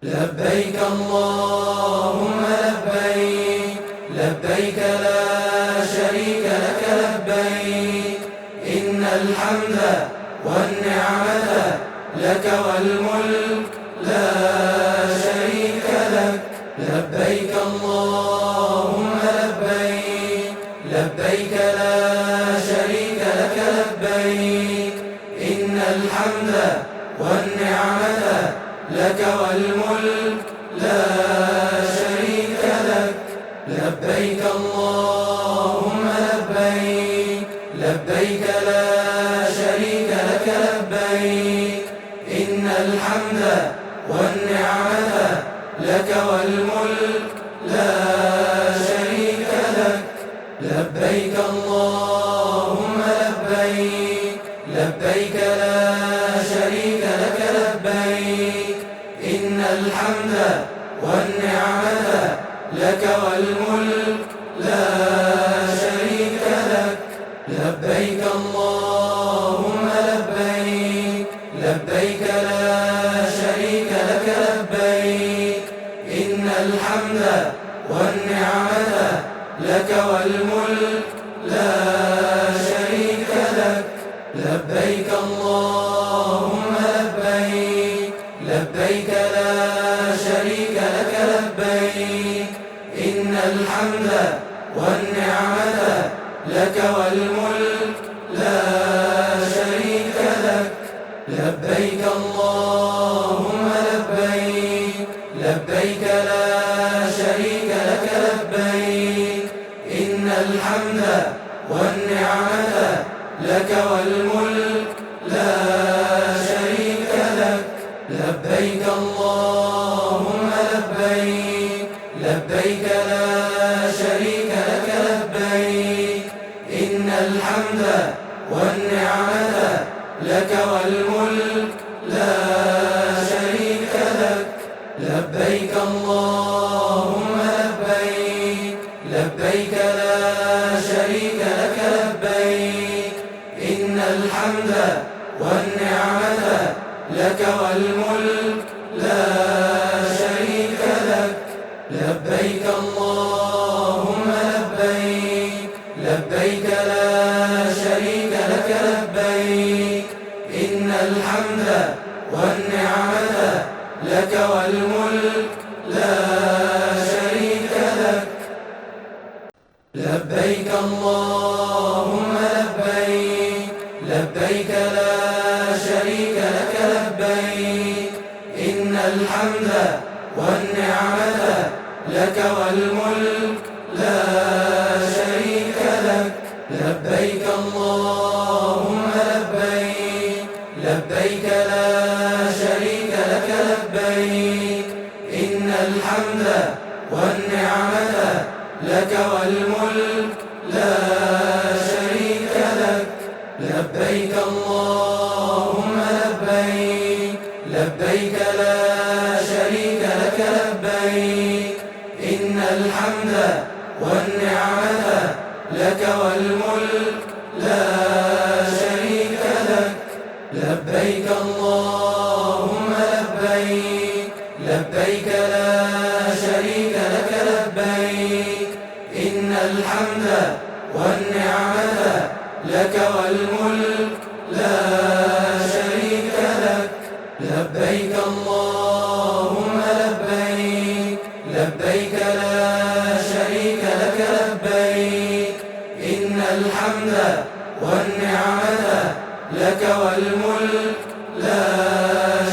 لبيك اللهم لبيك، لبيك لا شريك لك لبيك، إن الحمد والنعمة لك والملك لا شريك لك. لبيك اللهم لبيك، لبيك لا شريك لك لبيك، إن الحمد والنعمة لك والملك لا شريك لك. لبيك اللهم لبيك، لبيك لا شريك لك لبيك، إن الحمد والنعمة لك والملك لا شريك لك. لبيك اللهم لبيك، لبيك لا شريك لك لبيك، إن الحمد والنعمة لك والملك لا شريك لك. لبيك اللهم لبيك، لبيك لا شريك لك لبيك، إن الحمد والنعمة لك والملك لا شريك لك. لبيك اللهم لبيك، لبيك لا شريك لك لبيك، إن الحمد والنعمة لك والملك لا شريك لك. لبيك اللهم لبيك، لبيك لا شريك لك لبيك، إن الحمد والنعمة لك والملك لا شريك لك. لبيك اللهم لبيك، لبيك لا شريك لك لبيك، إن الحمد والنعمة لك والملك لا شريك لك. لبيك اللهم لبيك، لبيك لا شريك لك لبيك، إن الحمد والنعمة لك والملك لا شريك لك. لبيك اللهم لبيك، لبيك لا شريك لك لبيك، إن الحمد والنعمة لك والملك لا شريك لك. لبيك اللهم لبيك، لبيك لا شريك لك لبيك، إن الحمد والنعمة لك والملك لا شريك لك. لبيك اللهم لبيك، لبيك لا شريك لك لبيك، إن الحمد والنعمة لك والملك لا شريك لك. لبيك اللهم لبيك، لبيك لا شريك لك لبيك، إن الحمد والنعمة لك والملك لا شريك لك. لبيك اللهم لبيك، لبيك لا شريك لك لبيك، إن الحمد والنعمة لك والملك لا شريك لك. لبيك اللهم لبيك، لبيك لا شريك لك لبيك، إن الحمد والنعمة لك والملك لا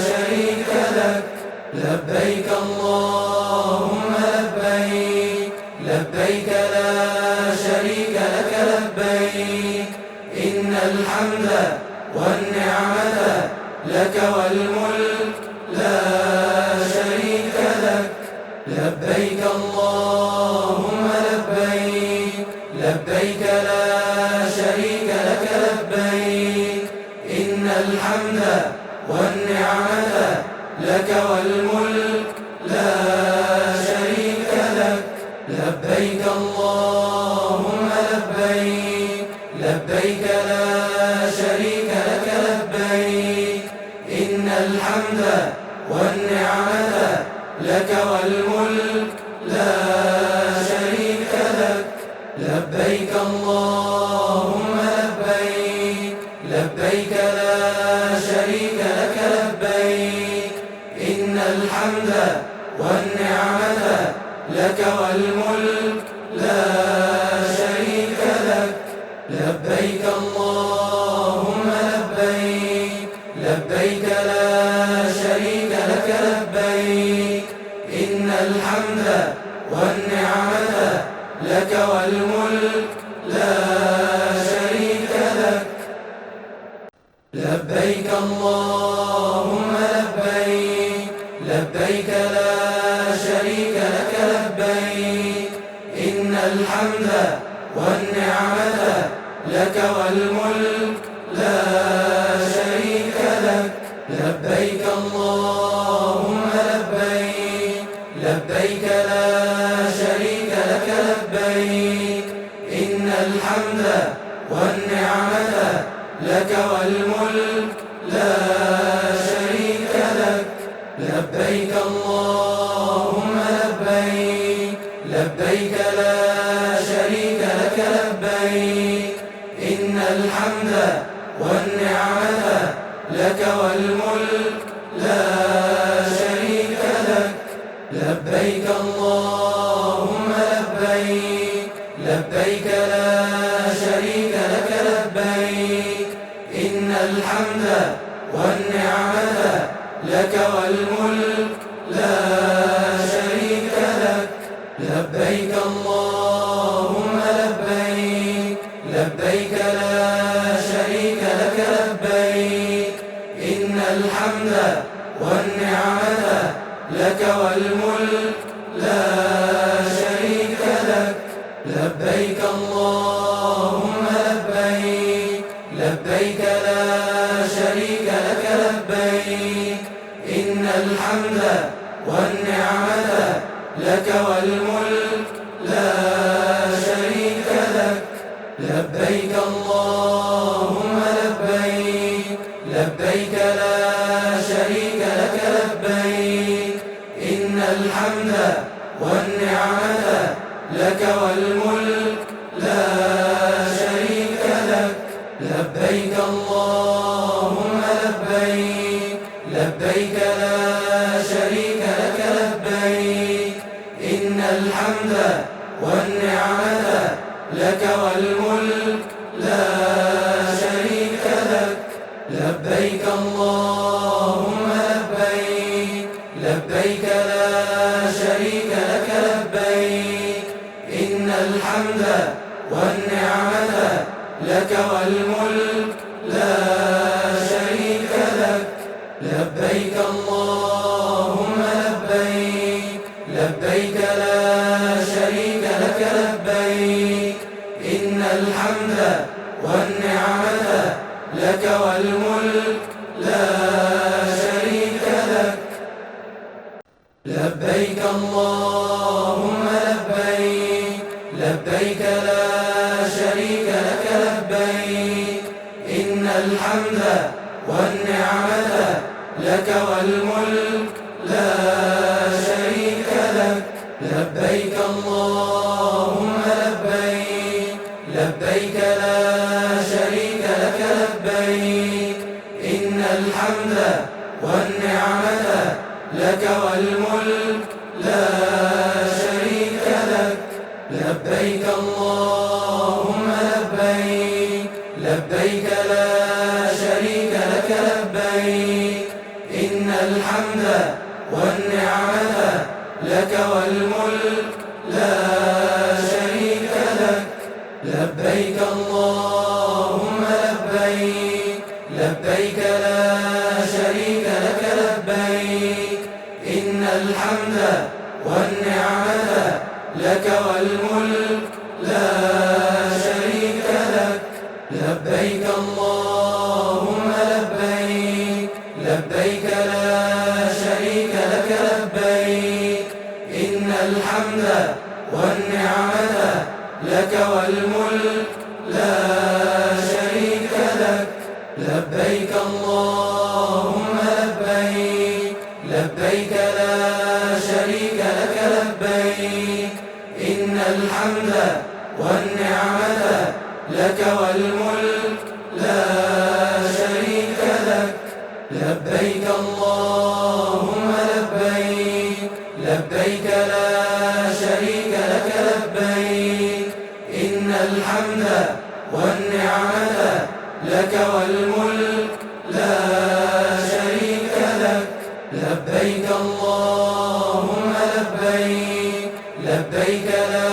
شريك لك. لبيك اللهم لبيك، لبيك لا شريك لك لبيك، إن الحمد والنعمة لك والملك لا شريك لك. لبيك اللهم لبيك، لبيك لا شريك لك لبيك، إن الحمد والنعمة لك والملك لا شريك لك. لبيك اللهم لبيك، لبيك لا شريك لك لبيك، إن الحمد والنعمة لك والملك لا شريك لك. لبيك اللهم لبيك، لبيك لا شريك لك لبيك، إن الحمد والنعمة لك والملك لا شريك لك. لبيك اللهم لبيك، لبيك لا شريك لك لبيك، إن الحمد والنعمة لك والملك لا شريك لك. لبيك اللهم لبيك، لبيك لا شريك لك لبيك، إن الحمد والنعمة لك والملك لا شريك لك. لبيك اللهم لبيك، لبيك لا شريك لك لبيك، إن الحمد والنعمة لك والملك لا شريك لك. لبيك اللهم لبيك، لبيك لا شريك لك لبيك، إن الحمد والنعمة لك والملك لا شريك لك. لبيك اللهم لبيك، لبيك لا شريك لك لبيك، إن الحمد والنعمة لك والملك لا شريك لك. لبيك اللهم لبيك، لبيك لا شريك لك لبيك، إن الحمد والنعمة لك والملك لا شريك لك. لبيك اللهم لبيك، لبيك لا شريك لك لبيك، إن الحمد والنعمة لك والملك لا شريك لك. لبيك اللهم لبيك، لبيك لا شريك لك لبيك، إن الحمد والنعمة لك والملك لا شريك لك. لبيك اللهم لبيك، لبيك لا شريك لك لبيك، إن الحمد والنعمة لك والملك لا شريك لك. لبيك اللهم لبيك، لبيك لا شريك لك لبيك، إن الحمد والنعمة لك والملك لا شريك لك. لبيك اللهم لبيك، لبيك لا شريك لك لبيك، إن الحمد والنعمة لك والملك لا شريك لك. لبيك اللهم لبيك، لبيك لا شريك لك لبيك، إن الحمد والنعمة لك والملك لا شريك لك. لبيك اللهم لبيك، لبيك لا شريك لك لبيك، إن الحمد والنعمة لك والملك لا شريك لك. لبيك اللهم لبيك، لبيك لا شريك لك لبيك، إن الحمد والنعمة لك والملك لا شريك لك. لبيك اللهم لبيك، لبيك لا شريك لك لبيك، إن الحمد والنعمة لك والملك لا شريك لك. لبيك اللهم لبيك، لبيك لا شريك لك لبيك، إن الحمد والنعمة لك والملك لا شريك لك. لبيك اللهم لبيك، لبيك لا شريك لك والملك لا شريك لك. لبيك اللهم لبيك، لبيك لا شريك لك لبيك، إن الحمد والنعمة لك والملك لا شريك لك. لبيك اللهم لبيك، لبيك لا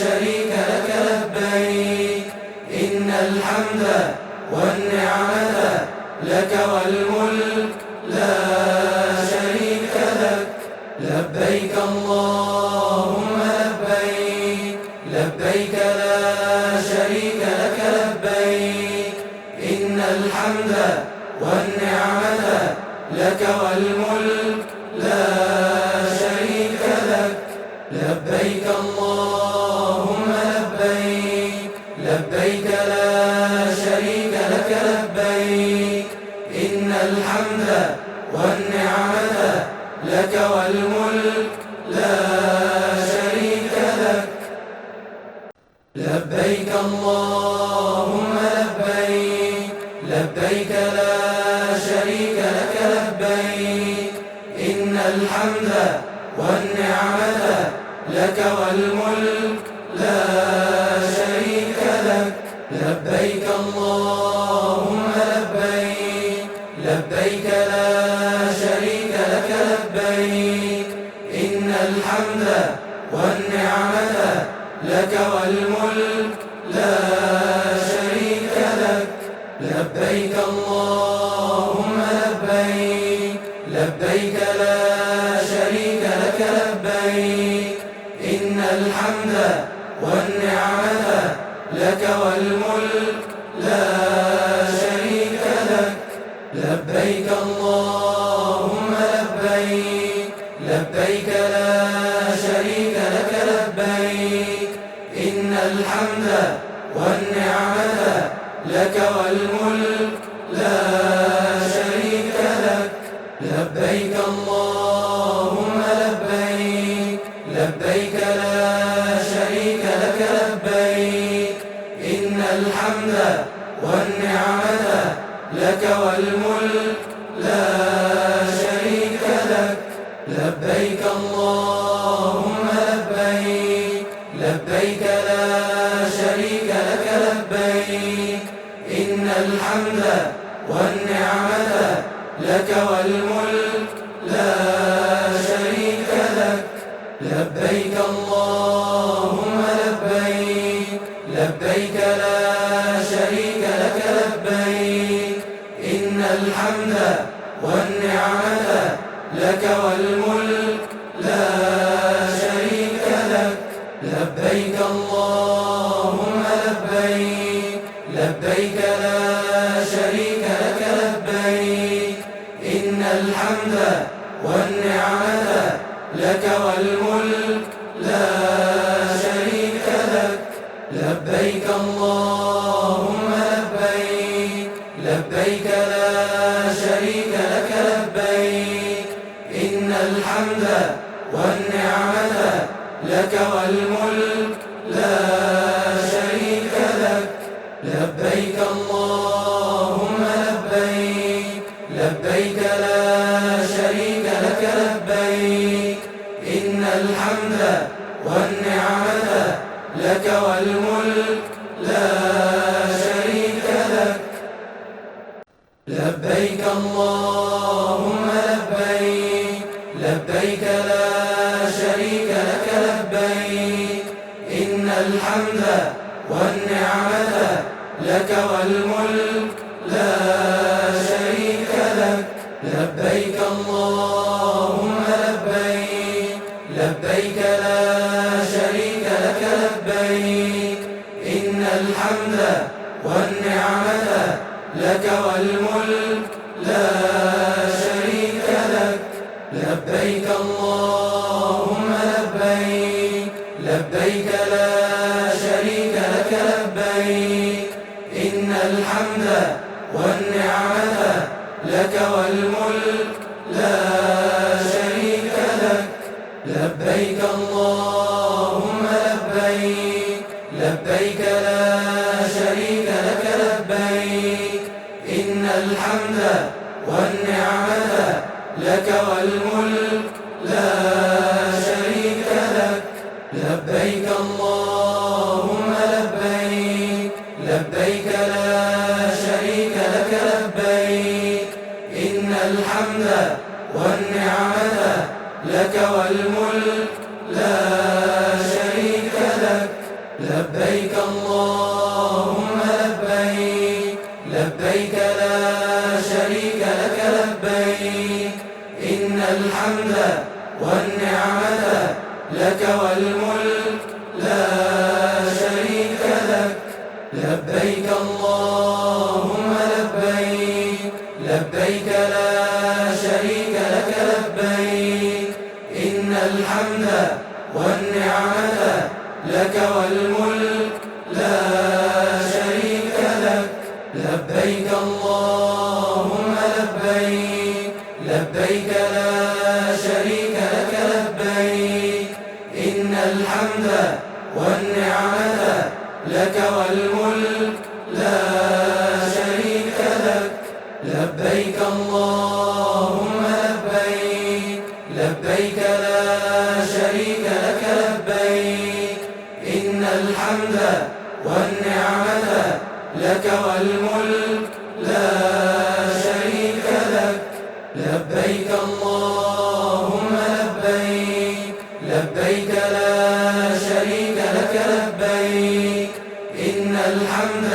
شريك لك لبيك، إن الحمد والنعمة لك والملك لا شريك لك. لبيك اللهم لبيك، لبيك لا شريك لك لبيك، إن الحمد والنعمة لك والملك لا شريك لك. لبيك اللهم لبيك، لبيك لا شريك لك لبيك، إن الحمد والنعمة لك والملك لا شريك لك. لبيك اللهم لبيك، لبيك لا شريك لك لبيك، إن الحمد والنعمة لك والملك لا شريك لك. لبيك اللهم لبيك، لبيك لا شريك لك لبيك، إن الحمد والنعمة لك والملك لا شريك لك. لبيك اللهم لبيك، لبيك لا شريك لك لبيك، إن الحمد والنعمة لك والملك لا شريك لك. لبيك اللهم لبيك، لبيك لا شريك لك لبيك، إن الحمد والنعمة لك والملك لا شريك لك. لبيك اللهم لبيك، لبيك لا شريك لك لبيك، إن الحمد والنعمة لك والملك لا شريك لك. لبيك اللهم لبيك، لبيك لا شريك لك لبيك، إن الحمد والنعمة لك والملك لا شريك لك. لبيك اللهم لبيك، لبيك لا شريك لك لبيك، إن الحمد والنعمة لك والملك لا شريك لك. لبيك اللهم لبيك، لبيك لا شريك لك لبيك، إن الحمد والنعمة لك والملك لا شريك لك. لبيك اللهم لبيك، لبيك لا شريك لك لبيك، إن الحمد والنعمة لك والملك لا شريك لك. لبيك اللهم لبيك، لبيك لا شريك لك لبيك، إن الحمد والنعمة لك والملك لا شريك لك. لبيك اللهم لبيك، لبيك لا شريك لك لبيك، إن الحمد والنعمة لك والملك لا شريك لك. لبيك اللهم لبيك، لبيك لا شريك لك لبيك، إن الحمد والنعمة لك والملك لا شريك لك. لبيك اللهم لبيك، لبيك لا شريك لك لبيك، إن الحمد والنعمة لك والملك لا شريك لك. لبيك اللهم لبيك، لبيك لا شريك لك والملك لا شريك لك. لبيك اللهم لبيك، لبيك لا شريك لك لبيك، إن الحمد والنعمة لك والملك لا شريك لك. لبيك اللهم لبيك، لبيك لا شريك لك لبيك، إن الحمد والنعمة لك والملك لا شريك لك. لبيك اللهم لبيك، لبيك لا شريك لك لبيك، إن الحمد والنعمة لك والملك لا شريك لك. لبيك اللهم لبيك، لبيك لا شريك لك لبيك، إن الحمد والنعمة لك والملك لا شريك لك. لبيك اللهم لبيك، لبيك لا شريك لك لبيك، إن الحمد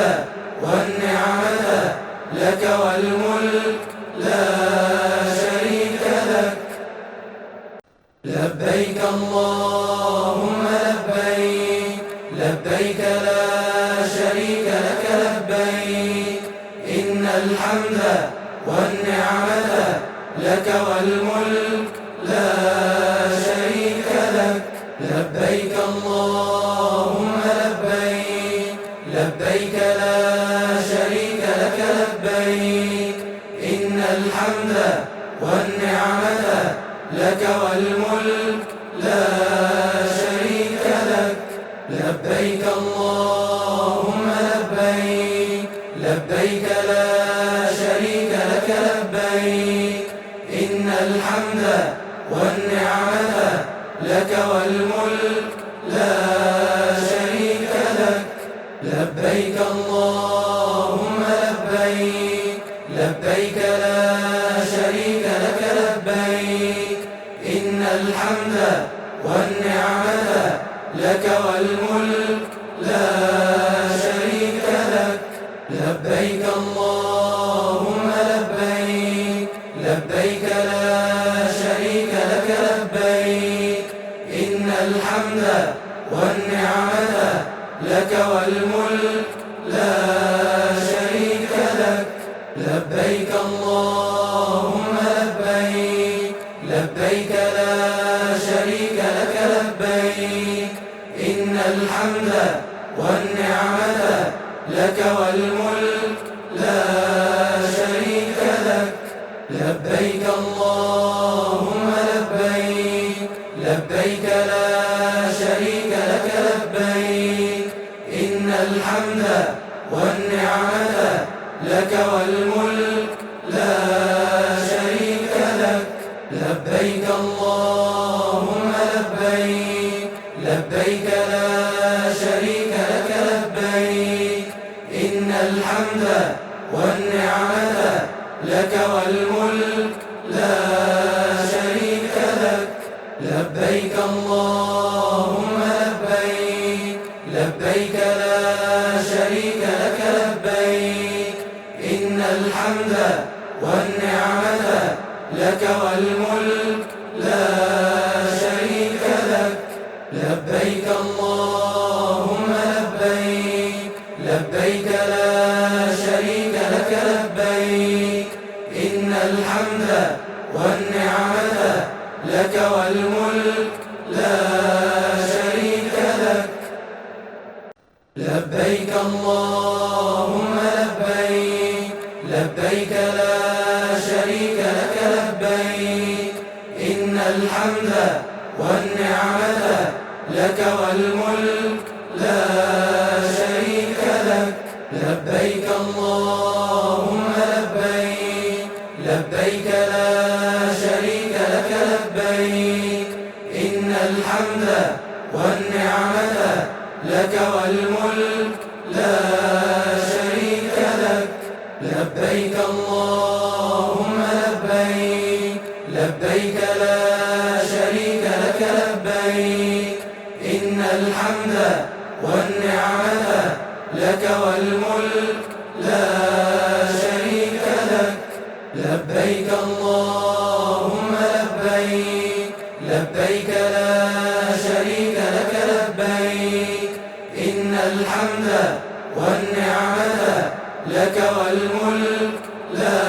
والنعمة لك والملك لا شريك لك. لبيك اللهم لبيك، لبيك لا شريك لك لبيك، إن الحمد والنعمة لك والملك لا شريك لك. لبيك اللهم لبيك، لبيك لا شريك لك لبيك، إن الحمد والنعمة لك والملك لا شريك لك. لبيك اللهم لبيك، لبيك لا شريك لك لبيك، إن الحمد والنعمة لك والملك لا شريك لك. لبيك اللهم لبيك، لبيك لا شريك لك لبيك، إن الحمد والنعمة لك والملك لا شريك لك. لبيك اللهم لبيك، لبيك لا شريك لك لبيك، إن الحمد والنعمة لك والملك لا شريك لك. لبيك اللهم لبيك، لبيك لا شريك لك لبيك، إن الحمد والنعمة لك والملك لا شريك لك. لبيك اللهم لبيك، لبيك لا شريك لك لبيك، إن الحمد والنعمة لك والملك لا شريك لك. لبيك اللهم لبيك، لبيك لا شريك لك لبيك، إن الحمد والنعمة لك والملك لا شريك لك. لبيك اللهم لبيك، لبيك لا شريك لك لبيك، إن الحمد والنعمة لك والملك لا شريك لك. لبيك اللهم لبيك، لبيك لا شريك لك لبيك، إن الحمد والنعمة لك والملك لا شريك لك. لبيك اللهم لبيك، لبيك لا شريك لك لبيك، إن الحمد والنعمة لك والملك لا شريك لك. لبيك اللهم لبيك، لبيك لا شريك لك لبيك، إن الحمد والنعمة لك والملك لا شريك لك. لبيك اللهم لبيك، لبيك لا شريك الحمد والنعمة لك والملك لا شريك لك. لبيك اللهم لبيك، لبيك لا شريك لك لبيك، إن الحمد والنعمة لك والملك لا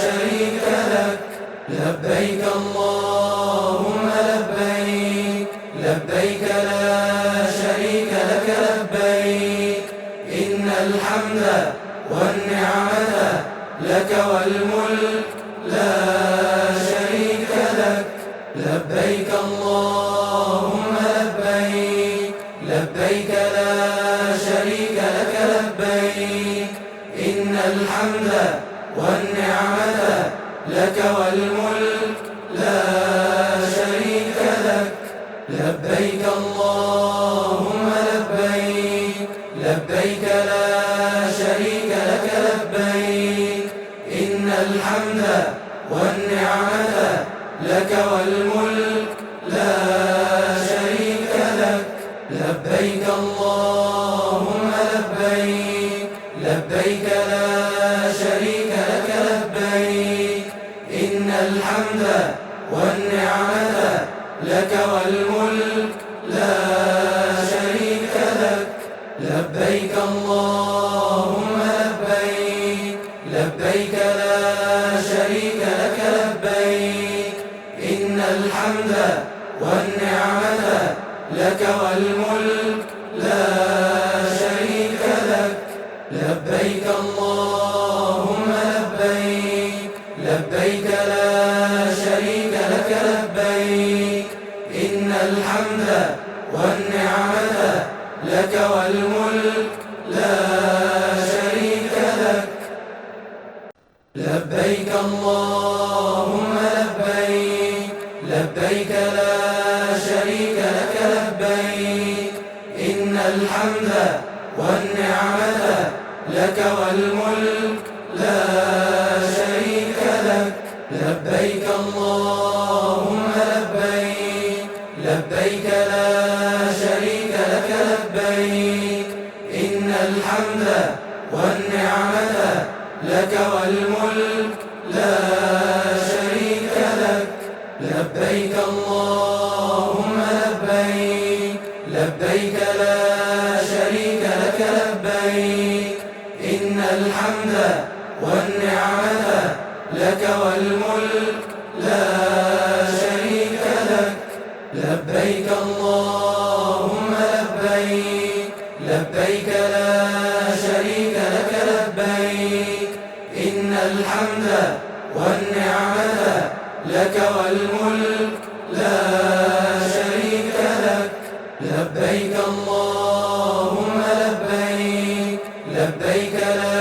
شريك لك. لبيك اللهم لبيك، لبيك لا شريك لك لبيك، إن الحمد والنعمة لك والملك لا شريك لك. لبيك اللهم لبيك، لبيك لا شريك لك لبيك، إن الحمد والنعمة لك والملك لا شريك لك. لبيك اللهم لبيك، لبيك لا شريك لك لبيك، إن الحمد والنعمة لك والملك لا شريك لك. لبيك اللهم لبيك، لبيك لا شريك لك لبيك، إن الحمد والنعمة لك والملك لا شريك لك. لبيك اللهم لبيك، لبيك لا شريك لك لبيك، إن الحمد والنعمة لك والملك لا شريك لك. لبيك اللهم لبيك، لبيك لا شريك لك لبيك، إن الحمد والنعمة لك والملك لا شريك لك. لبيك اللهم لبيك، لبيك لا شريك لك لبيك، إن الحمد والنعمة لك والملك لا شريك لك. لبيك اللهم لبيك، لبيك لا شريك لك لبيك، إن الحمد والنعمة لك والملك لا شريك لك. لبيك اللهم لبيك، لبيك لا شريك لك لبيك، إن الحمد والنعمة لك والملك لا شريك لك. لبيك اللهم لبيك، لبيك لا شريك لك لبيك، إن الحمد والنعمة لك والملك لا شريك لك. لبيك اللهم لبيك، لبيك لا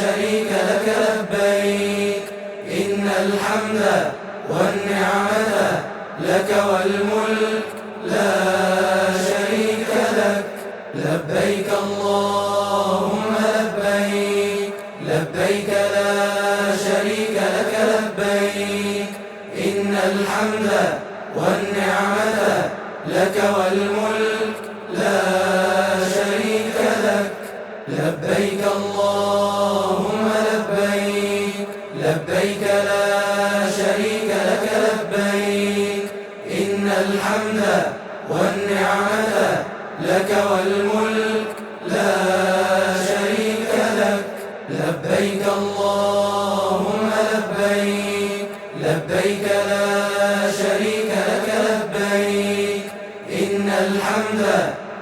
شريك لك لبيك، إن الحمد والنعمة لك والملك لا شريك لك. لبيك اللهم لبيك، لبيك لا شريك لك لبيك، إن الحمد والنعمة لك والملك لا شريك لك. لبيك اللهم لبيك، لبيك لا شريك لك لبيك، إن الحمد والنعمة لك والملك لا شريك لك. لبيك اللهم لبيك، لبيك لا شريك لك لبيك، إن الحمد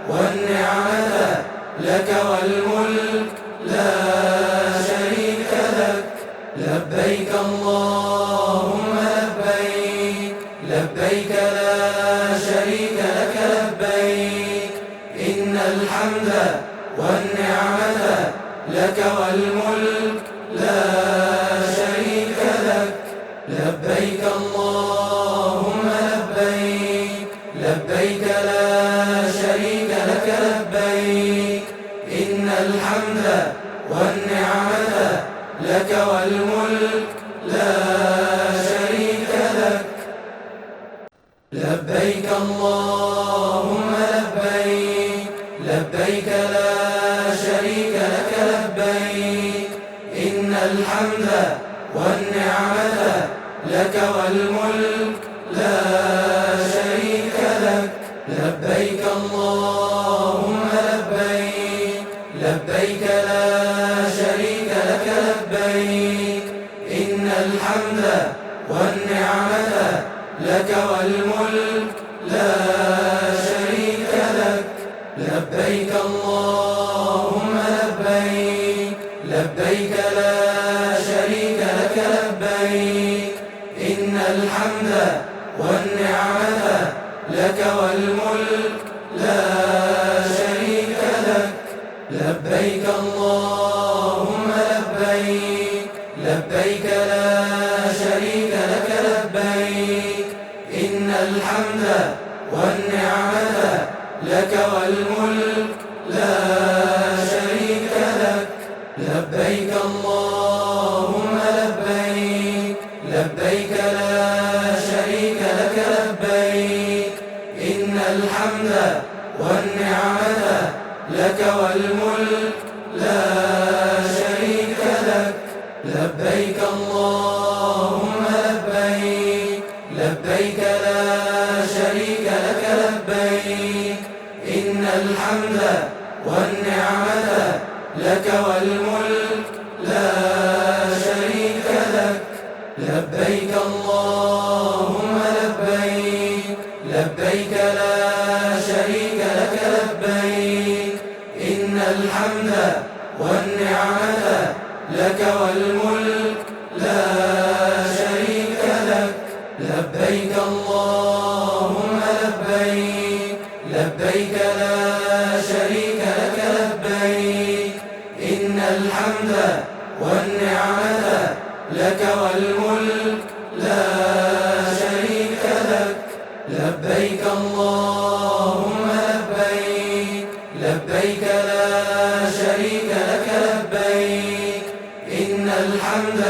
والنعمة لك والملك لا شريك لك. لبيك اللهم لبيك، لبيك لا شريك لك لبيك، إن الحمد والنعمة لك والملك لا شريك لك. لبيك اللهم لبيك، لبيك لا شريك لك لبيك، إن الحمد والنعمة لك والملك لا شريك لك. لبيك اللهم لبيك. لبيك لا شريك لك لبيك إن الحمد والنعمة لك والملك لا شريك لك لبيك اللهم لبيك لبيك لا شريك لك لبيك إن الحمد والنعمة لك والملك لا شريك لك لبيك اللهم لبيك لبيك لا شريك لك لبيك إن الحمد والنعمة لك والملك لا شريك لك لبيك اللهم لبيك لبيك لا شريك لك لبيك إن الحمد والنعمة لك والملك لا شريك لك لبيك اللهم لبيك لبيك لا شريك لك لبيك إن الحمد والنعمة لك والملك لا شريك لك لبيك اللهم لبيك لبيك لا شريك لك لبيك إن الحمد والنعمة لك والملك لا شريك لك لبيك اللهم لبيك لبيك لا شريك لك لبيك إن الحمد والنعمة لك والملك لا شريك لك لبيك اللهم لبيك لبيك لا شريك لك لبيك إن الحمد والنعمة لك والملك لا شريك لك لبيك اللهم لبيك لبيك لا شريك لك لبيك إن الحمد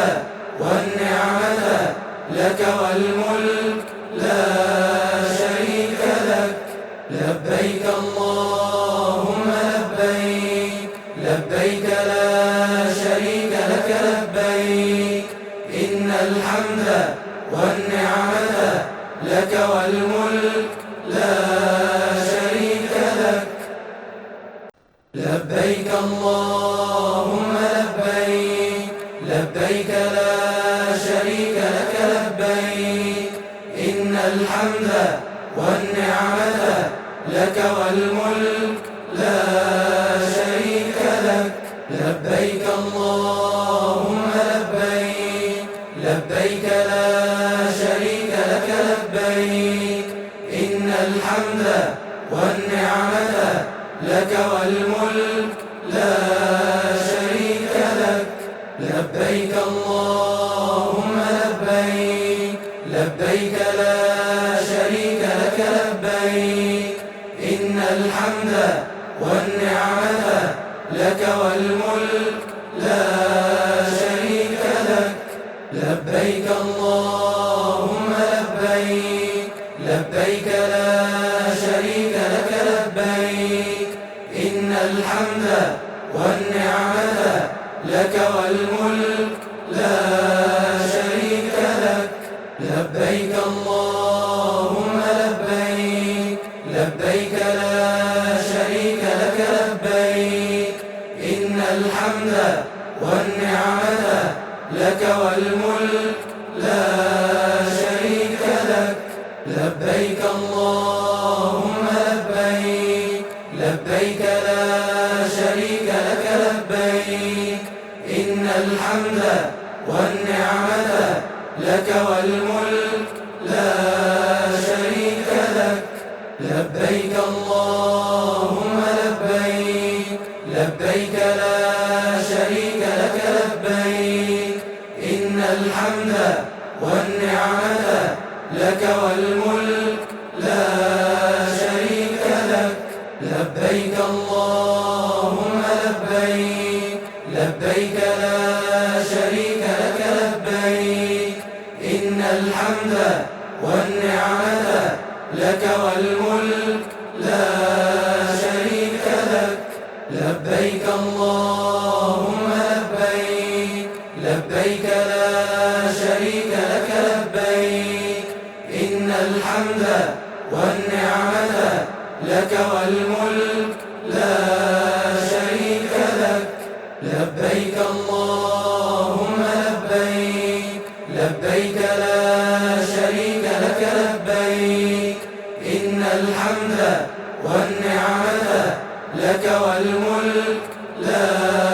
والنعمة لك والملك لا شريك لك لبيك اللهم لبيك لبيك لا شريك لك لبيك إن الحمد والنعمة لك والملك لا شريك لك لبيك اللهم لبيك لبيك لا شريك لك لبيك إن الحمد والنعمة لك والملك لا شريك لك لبيك اللهم لبيك لبيك لا شريك لك لبيك إن الحمد والنعمة لك والملك لا شريك لك لبيك اللهم لبيك لبيك لا شريك لك لبيك إن الحمد والنعمة لك والملك لا شريك لك لبيك اللهم لبيك لبيك لا شريك لك لبيك إن الحمد والنعمة لك والملك لا شريك لك لبيك اللهم لبيك لبيك لا شريك لك لبيك إن الحمد والنعمة لك والملك لا شريك لك لبيك اللهم لبيك لبيك لا شريك لك لبيك إن الحمد والنعمة لك والملك لا شريك لك لبيك اللهم لبيك لبيك لا شريك لك لبيك إن الحمد والنعمة لك والملك لا شريك لك لبيك اللهم لبيك لبيك لا شريك لك لبيك إن الحمد والنعمة لك والملك لا شريك لك لبيك اللهم لبيك لبيك لا شريك لك لبيك إن الحمد والنعمة لك والملك لا شريك لك لبيك اللهم لبيك لبيك لا شريك لك لبيك إن الحمد والنعمة لك والملك لا